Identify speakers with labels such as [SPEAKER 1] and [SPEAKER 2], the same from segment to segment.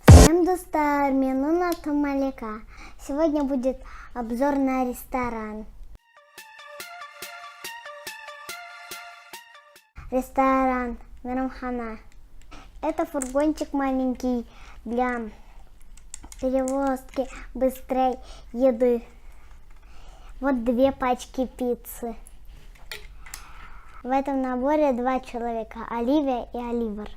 [SPEAKER 1] Всем достар, Минуна Тамалика. Сегодня будет обзор на ресторан. Ресторан Мейрамхана. Это фургончик маленький для перевозки быстрой еды. Вот 2 пачки пиццы. В этом наборе 2 человека, Оливия и Оливер.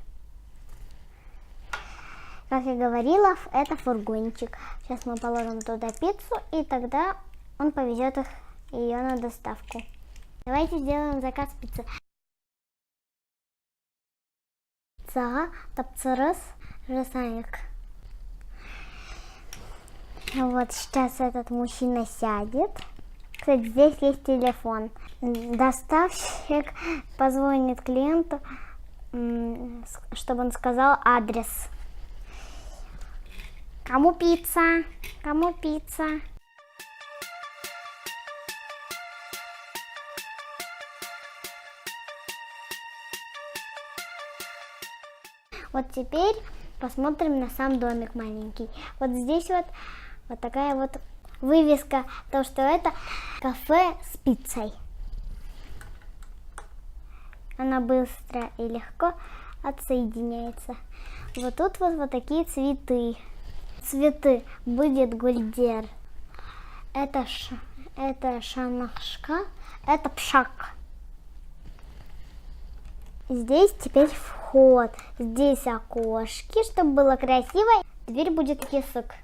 [SPEAKER 1] Как я говорила, это фургончик. Сейчас мы положим туда пиццу, и тогда он повезет ее на доставку. Давайте сделаем заказ пиццы. Тапцырыс жасайык. Вот сейчас этот мужчина сядет. Кстати, здесь есть телефон. Доставщик позвонит клиенту, чтобы он сказал адрес. Кому пицца? Кому пицца? Вот теперь посмотрим на сам домик маленький. Вот здесь вот такая вот вывеска, то что это кафе с пиццей. Она быстро и легко отсоединяется. Вот тут вот такие цветы. Цветы будет гульдер. Это шанашка, это пшак. Здесь теперь вход. Здесь окошки, чтобы было красиво. Дверь будет кисок.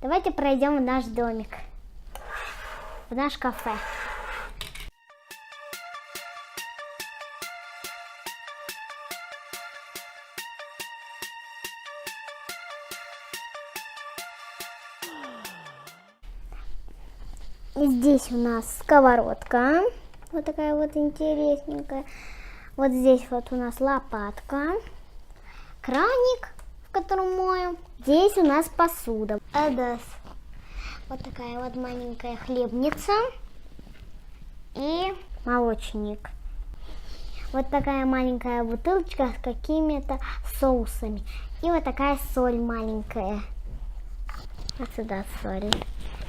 [SPEAKER 1] Давайте пройдем в наш домик, в наш кафе. Здесь у нас сковородка, вот такая вот интересненькая. Вот здесь вот у нас лопатка, краник, в котором моем. Здесь у нас посуда. Вот такая вот маленькая хлебница и молочник. Вот такая маленькая бутылочка с какими-то соусами. И вот такая соль маленькая. Вот сюда соль.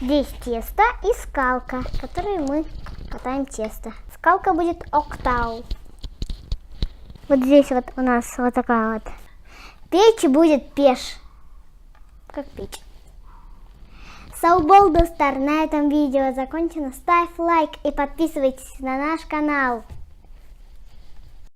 [SPEAKER 1] Здесь тесто и скалка, которой мы катаем тесто. Скалка будет октау. Вот здесь вот у нас вот такая вот печь будет пеш. Как печь. Саубол достар. На этом видео закончено. Ставь лайк и подписывайтесь на наш канал.